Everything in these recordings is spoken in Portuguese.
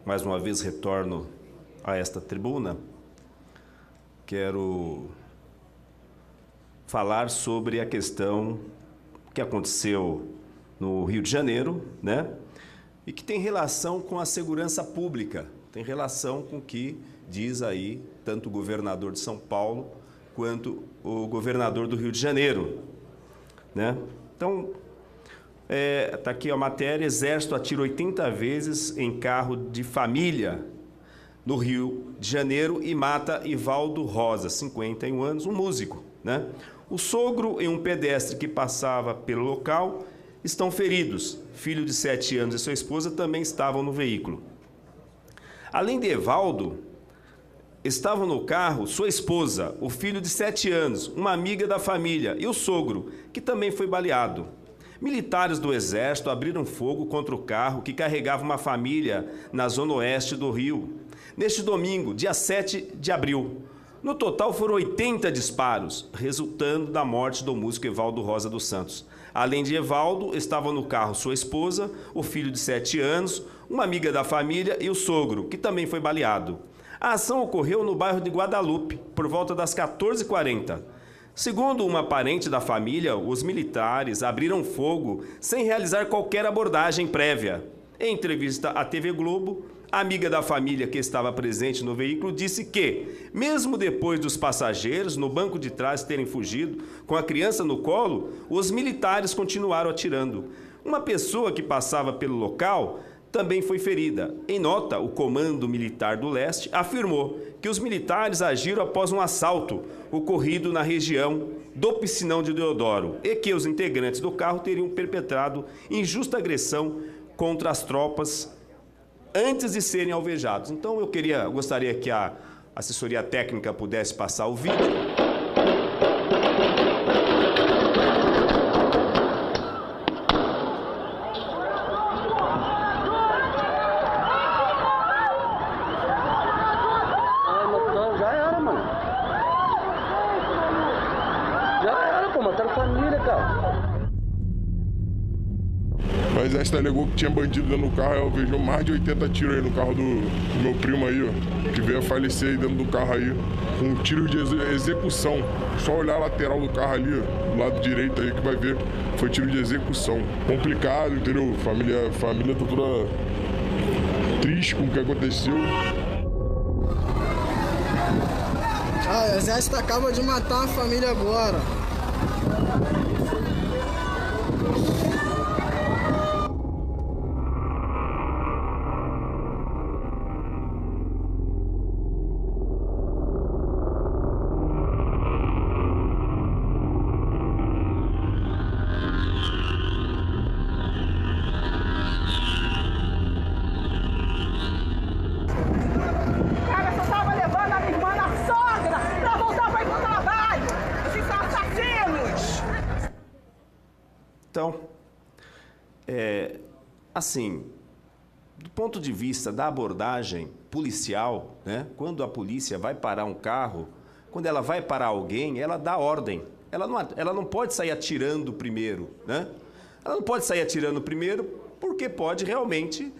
mais uma vez retorno a esta tribuna. Quero falar sobre a questão que aconteceu no Rio de Janeiro, né? E que tem relação com a segurança pública, tem relação com o que diz aí tanto o governador de São Paulo quanto o governador do Rio de Janeiro, né? Então, está aqui a matéria: Exército atira 80 vezes em carro de família no Rio de Janeiro e mata Ivaldo Rosa, 51 anos, um músico, né? O sogro e um pedestre que passava pelo local estão feridos. Filho de 7 anos e sua esposa também estavam no veículo. Além de Evaldo, estavam no carro sua esposa, o filho de 7 anos, uma amiga da família e o sogro, que também foi baleado. Militares do Exército abriram fogo contra o carro que carregava uma família na zona oeste do Rio, neste domingo, dia 7 de abril. No total foram 80 disparos, resultando da morte do músico Evaldo Rosa dos Santos. Além de Evaldo, estavam no carro sua esposa, o filho de 7 anos, uma amiga da família e o sogro, que também foi baleado. A ação ocorreu no bairro de Guadalupe, por volta das 14h40. Segundo uma parente da família, os militares abriram fogo sem realizar qualquer abordagem prévia. Em entrevista à TV Globo, a amiga da família que estava presente no veículo disse que, mesmo depois dos passageiros no banco de trás terem fugido com a criança no colo, os militares continuaram atirando. Uma pessoa que passava pelo local também foi ferida. Em nota, o Comando Militar do Leste afirmou que os militares agiram após um assalto ocorrido na região do Piscinão de Deodoro e que os integrantes do carro teriam perpetrado injusta agressão contra as tropas antes de serem alvejados. Então eu gostaria que a assessoria técnica pudesse passar o vídeo. Já era, mano. Já era, pô, mataram família, cara. O Exército alegou que tinha bandido dentro do carro. Eu vejo mais de 80 tiros aí no carro do meu primo aí, ó, que veio a falecer aí dentro do carro aí, com um tiro de execução. Só olhar a lateral do carro ali, ó, do lado direito aí, que vai ver, foi tiro de execução. Complicado, entendeu? Família tá toda triste com o que aconteceu. O Exército acaba de matar a família agora. Então, assim, do ponto de vista da abordagem policial, né, quando a polícia vai parar um carro, quando ela vai parar alguém, ela dá ordem. Ela não pode sair atirando primeiro, né? Ela não pode sair atirando primeiro porque pode realmente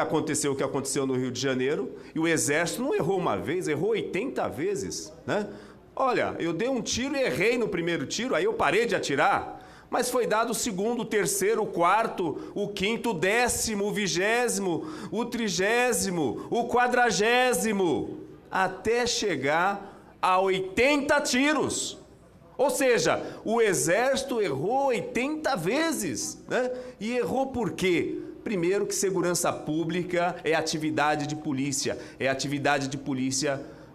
acontecer o que aconteceu no Rio de Janeiro, e o Exército não errou uma vez, errou 80 vezes, né? Olha, eu dei um tiro e errei no primeiro tiro, aí eu parei de atirar. Mas foi dado o segundo, o terceiro, o quarto, o quinto, o 10º, o 20º, o 30º, o 40º, até chegar a 80 tiros. Ou seja, o Exército errou 80 vezes, né? E errou por quê? Primeiro, que segurança pública é atividade de polícia,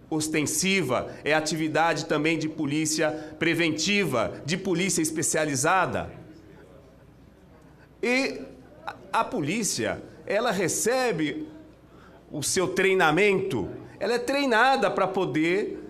ostensiva, é atividade também de polícia preventiva, de polícia especializada. E a polícia, ela recebe o seu treinamento, ela é treinada para poder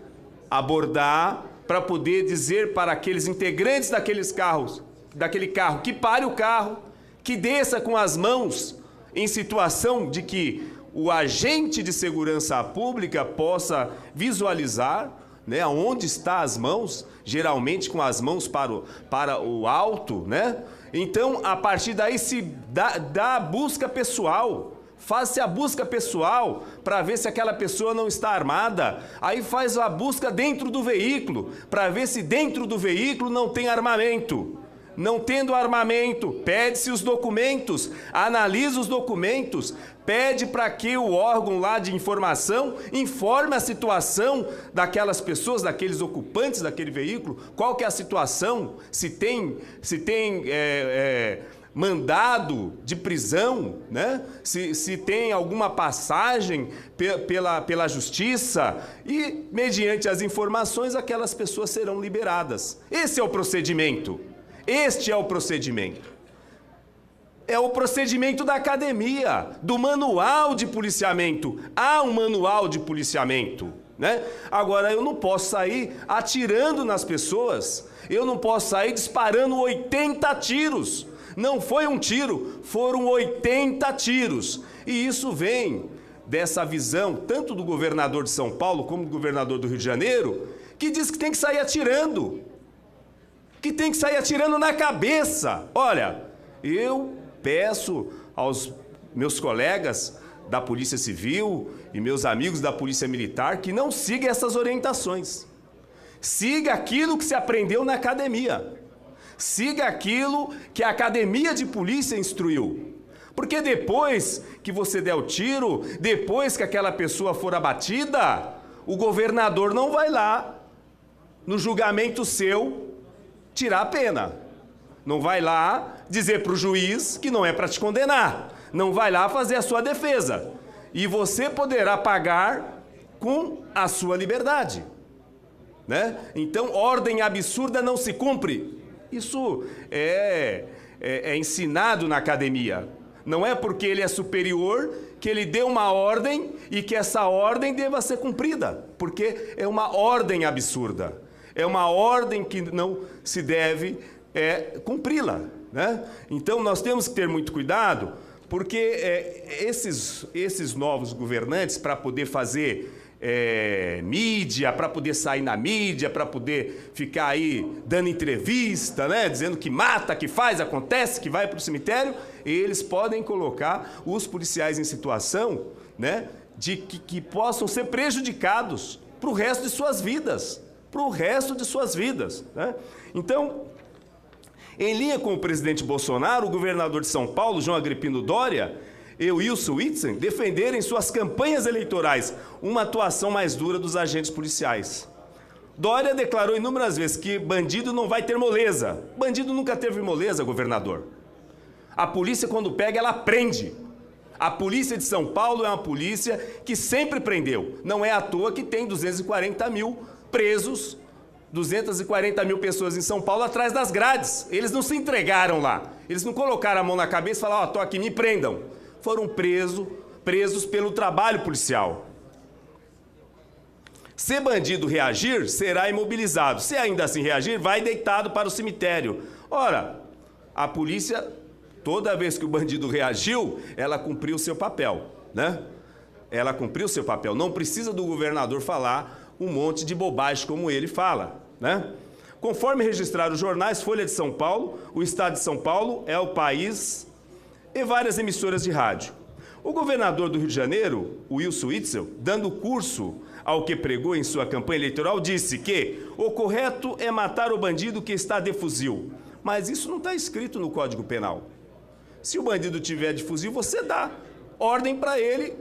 abordar, para poder dizer para aqueles integrantes daquele carro, que pare o carro, que desça com as mãos em situação de que o agente de segurança pública possa visualizar, né, onde está as mãos, geralmente com as mãos para o alto, né? Então, a partir daí se dá a busca pessoal, Faz-se a busca pessoal para ver se aquela pessoa não está armada. Aí faz a busca dentro do veículo para ver se dentro do veículo não tem armamento. Não tendo armamento, pede-se os documentos, analisa os documentos, pede para que o órgão lá de informação informe a situação daquelas pessoas, daqueles ocupantes daquele veículo, qual que é a situação, se tem mandado de prisão, né? Se tem alguma passagem pela justiça e, mediante as informações, aquelas pessoas serão liberadas. Esse é o procedimento. Este é o procedimento. É o procedimento da academia, do manual de policiamento. Há um manual de policiamento, né? Agora, eu não posso sair atirando nas pessoas, eu não posso sair disparando 80 tiros. Não foi um tiro, foram 80 tiros. E isso vem dessa visão, tanto do governador de São Paulo como do governador do Rio de Janeiro, que diz que tem que sair atirando. Que tem que sair atirando na cabeça. Olha, eu peço aos meus colegas da Polícia Civil e meus amigos da Polícia Militar que não sigam essas orientações. Siga aquilo que se aprendeu na academia. Siga aquilo que a academia de polícia instruiu. Porque depois que você der o tiro, depois que aquela pessoa for abatida, o governador não vai lá, no julgamento seu, tirar a pena. Não vai lá dizer para o juiz que não é para te condenar. Não vai lá fazer a sua defesa. E você poderá pagar com a sua liberdade, né? Então, ordem absurda não se cumpre. Isso é ensinado na academia. Não é porque ele é superior que ele dê uma ordem e que essa ordem deva ser cumprida. Porque é uma ordem absurda. É uma ordem que não se deve cumpri-la, né? Então, nós temos que ter muito cuidado, porque esses novos governantes, para poder fazer mídia, para poder sair na mídia, para poder ficar aí dando entrevista, né? Dizendo que mata, que faz, acontece, que vai para o cemitério, eles podem colocar os policiais em situação, né, de que possam ser prejudicados para o resto de suas vidas. Né? Então, em linha com o presidente Bolsonaro, o governador de São Paulo, João Agripino Dória, e o Wilson Witzel defenderam em suas campanhas eleitorais uma atuação mais dura dos agentes policiais. Dória declarou inúmeras vezes que bandido não vai ter moleza. Bandido nunca teve moleza, governador. A polícia, quando pega, ela prende. A polícia de São Paulo é uma polícia que sempre prendeu. Não é à toa que tem 240 mil presos, 240 mil pessoas em São Paulo atrás das grades. Eles não se entregaram lá. Eles não colocaram a mão na cabeça e falaram, ó, tô aqui, me prendam. Foram presos pelo trabalho policial. Se bandido reagir, será imobilizado. Se ainda assim reagir, vai deitado para o cemitério. Ora, a polícia, toda vez que o bandido reagiu, ela cumpriu o seu papel, né? Ela cumpriu o seu papel. Não precisa do governador falar um monte de bobagem como ele fala, né? Conforme registraram os jornais Folha de São Paulo, o Estado de São Paulo é o País e várias emissoras de rádio. O governador do Rio de Janeiro, Wilson Witzel, dando curso ao que pregou em sua campanha eleitoral, disse que o correto é matar o bandido que está de fuzil. Mas isso não está escrito no Código Penal. Se o bandido tiver de fuzil, você dá ordem para ele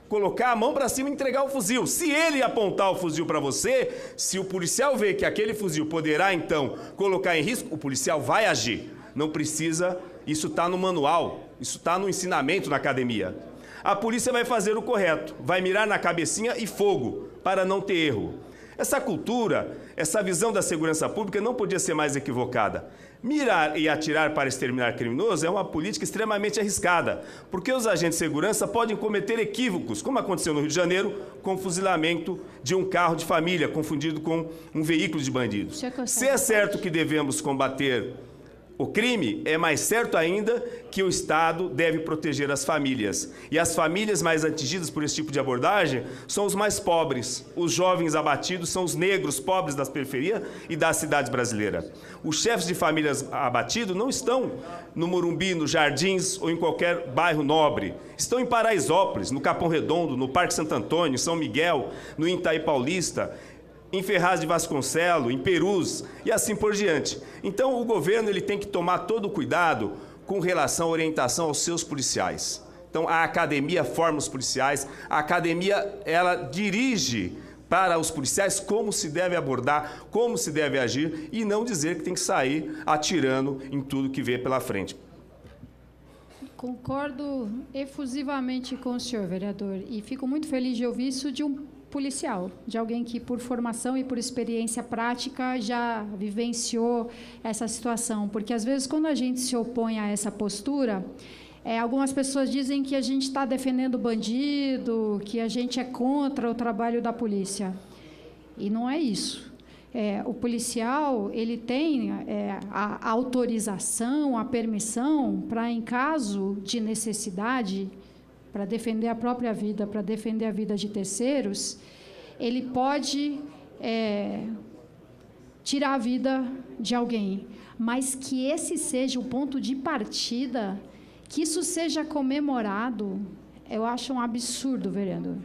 colocar a mão para cima e entregar o fuzil. Se ele apontar o fuzil para você, se o policial ver que aquele fuzil poderá, então, colocar em risco, o policial vai agir. Não precisa, isso está no manual, isso está no ensinamento na academia. A polícia vai fazer o correto, vai mirar na cabecinha e fogo, para não ter erro. Essa cultura, essa visão da segurança pública não podia ser mais equivocada. Mirar e atirar para exterminar criminosos é uma política extremamente arriscada, porque os agentes de segurança podem cometer equívocos, como aconteceu no Rio de Janeiro, com o fuzilamento de um carro de família confundido com um veículo de bandidos. Se é certo que devemos combater o crime, é mais certo ainda que o Estado deve proteger as famílias. E as famílias mais atingidas por esse tipo de abordagem são os mais pobres. Os jovens abatidos são os negros pobres das periferias e das cidades brasileiras. Os chefes de famílias abatidos não estão no Morumbi, nos Jardins ou em qualquer bairro nobre. Estão em Paraisópolis, no Capão Redondo, no Parque Santo Antônio, em São Miguel, no Itaí Paulista, em Ferraz de Vasconcelos, em Perus e assim por diante. Então, o governo ele tem que tomar todo o cuidado com relação à orientação aos seus policiais. Então, a academia forma os policiais, a academia ela dirige para os policiais como se deve abordar, como se deve agir e não dizer que tem que sair atirando em tudo que vê pela frente. Concordo efusivamente com o senhor, vereador, e fico muito feliz de ouvir isso de um policial, de alguém que, por formação e por experiência prática, já vivenciou essa situação. Porque, às vezes, quando a gente se opõe a essa postura, algumas pessoas dizem que a gente está defendendo o bandido, que a gente é contra o trabalho da polícia. E não é isso. O policial ele tem a autorização, a permissão para, em caso de necessidade, para defender a própria vida, para defender a vida de terceiros, ele pode tirar a vida de alguém, mas que esse seja o ponto de partida, que isso seja comemorado, eu acho um absurdo, vereador.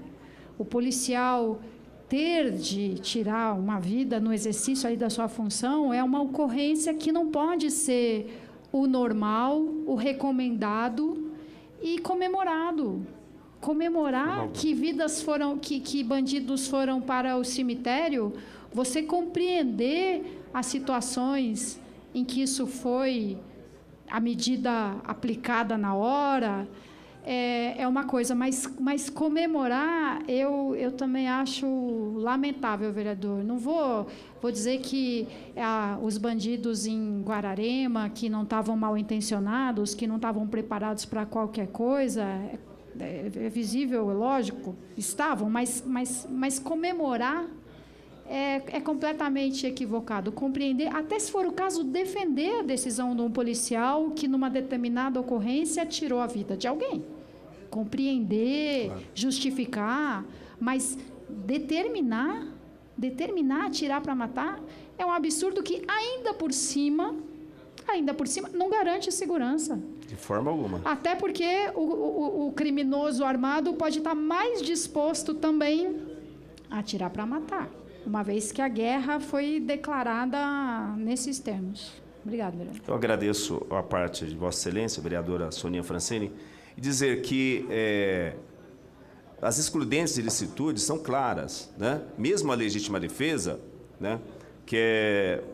O policial ter de tirar uma vida no exercício aí da sua função é uma ocorrência que não pode ser o normal, o recomendado e comemorado. Comemorar que vidas foram, que bandidos foram para o cemitério, você compreender as situações em que isso foi a medida aplicada na hora, é uma coisa, mas comemorar, eu também acho lamentável, vereador. Não vou dizer que os bandidos em Guararema, que não estavam mal intencionados, que não estavam preparados para qualquer coisa, é visível, é lógico, estavam, mas comemorar é completamente equivocado. Compreender, até se for o caso, defender a decisão de um policial que, numa determinada ocorrência, tirou a vida de alguém. Compreender, claro, justificar, mas determinar, atirar para matar, é um absurdo que, ainda por cima, não garante a segurança. De forma alguma. Até porque o criminoso armado pode estar mais disposto também a atirar para matar, uma vez que a guerra foi declarada nesses termos. Obrigado, vereador. Eu agradeço a parte de Vossa Excelência, vereadora Soninha Francini, e dizer que as excludentes de licitude são claras, né? Mesmo a legítima defesa, né? Que é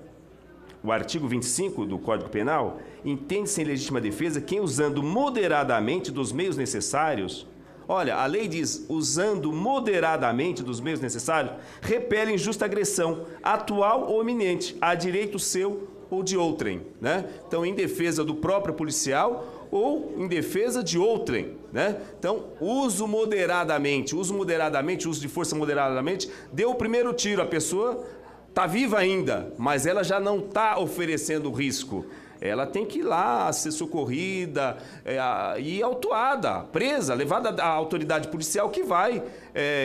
o artigo 25 do Código Penal, entende-se em legítima defesa quem, usando moderadamente dos meios necessários, olha, a lei diz, usando moderadamente dos meios necessários, repele injusta agressão, atual ou iminente, a direito seu ou de outrem, né? Então, em defesa do próprio policial ou em defesa de outrem, né? Então, uso moderadamente, uso de força moderadamente, deu o primeiro tiro, a pessoa está viva ainda, mas ela já não está oferecendo risco. Ela tem que ir lá ser socorrida e autuada, presa, levada à autoridade policial que vai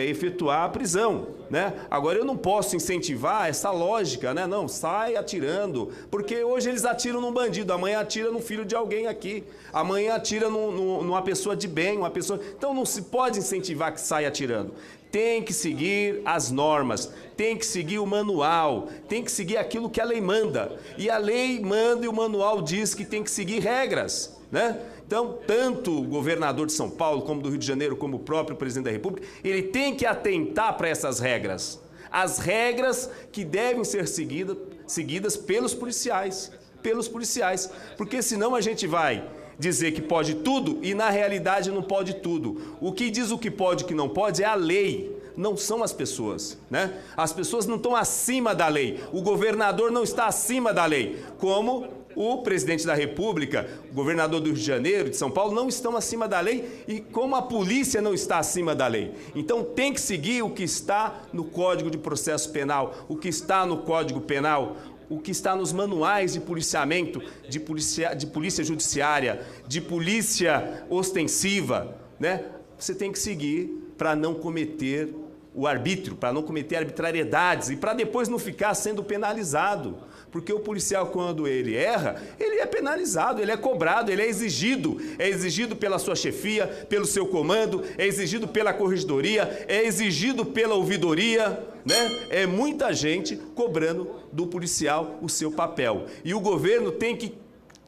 efetuar a prisão, né? Agora, eu não posso incentivar essa lógica, né? Não, sai atirando, porque hoje eles atiram num bandido, amanhã atira no filho de alguém aqui, amanhã atira numa pessoa de bem, uma pessoa... Então, não se pode incentivar que saia atirando. Tem que seguir as normas, tem que seguir o manual, tem que seguir aquilo que a lei manda. E a lei manda e o manual diz que tem que seguir regras, né? Então, tanto o governador de São Paulo, como do Rio de Janeiro, como o próprio presidente da República, ele tem que atentar para essas regras. As regras que devem ser seguidas pelos policiais, porque senão a gente vai dizer que pode tudo e, na realidade, não pode tudo. O que diz o que pode e o que não pode é a lei, não são as pessoas, né? As pessoas não estão acima da lei, o governador não está acima da lei, como o presidente da República, o governador do Rio de Janeiro, de São Paulo, não estão acima da lei e como a polícia não está acima da lei. Então, tem que seguir o que está no Código de Processo Penal, o que está no Código Penal, o que está nos manuais de policiamento, de polícia judiciária, de polícia ostensiva, né? Você tem que seguir para não cometer o arbítrio, para não cometer arbitrariedades e para depois não ficar sendo penalizado. Porque o policial, quando ele erra, ele é penalizado, ele é cobrado, ele é exigido pela sua chefia, pelo seu comando, é exigido pela corregedoria, é exigido pela ouvidoria, né? É muita gente cobrando do policial o seu papel. E o governo tem que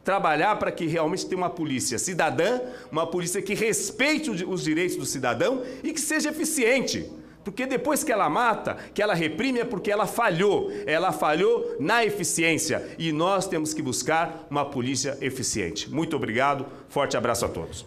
trabalhar para que realmente tenha uma polícia cidadã, uma polícia que respeite os direitos do cidadão e que seja eficiente. Porque depois que ela mata, que ela reprime, é porque ela falhou na eficiência. E nós temos que buscar uma polícia eficiente. Muito obrigado, forte abraço a todos.